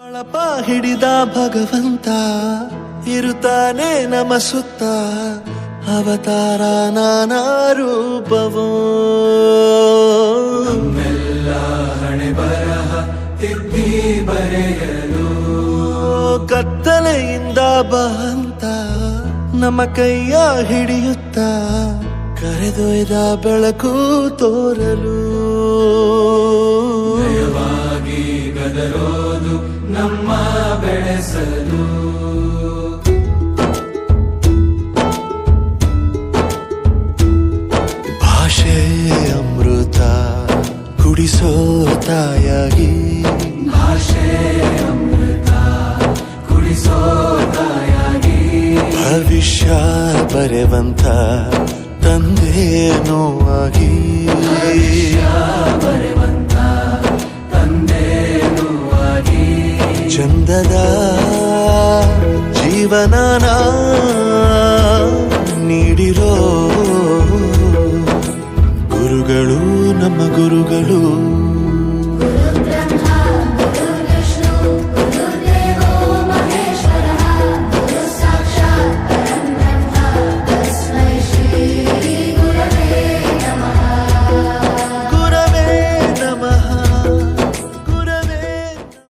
ಅಳಪ ಹಿಡಿದ ಭಗವಂತ ಇರುತ್ತಾನೆ ನಮ ಸುತ್ತ ಅವತಾರ ನಾನಾ ರೂಪವೋ ನಮ್ಮೆಲ್ಲ ಹಣೆ ಬರಹ ತಿದ್ದಿ ಬರೆಯಲು ಕತ್ತಲೆಯಿಂದ ಬಂತ ನಮ್ಮ ಕೈಯ ಹಿಡಿಯುತ್ತ ಕರೆದೊಯ್ದ ಬೆಳಕು ತೋರಲು ನಯವಾಗಿ ಗದರೋದು ನಮ್ಮ ಬೆಳೆಸಲು ಭಾಷೆ ಅಮೃತ ಕುಡಿಸೋ ತಾಯಾಗಿ ಭಾಷೆ ಅಮೃತ ಕುಡಿಸೋ ತಾಯಾಗಿ ಭವಿಷ್ಯ ಬರೆವಂತ ತಂದೇನೋ ಆಗಿ ಬರೆವಂತ ತಂದೇನೂ ಆಗಿ ಚಂದದ ಜೀವನನ ನೀಡಿರೋ ಗುರುಗಳು ನಮ್ಮ ಗುರುಗಳು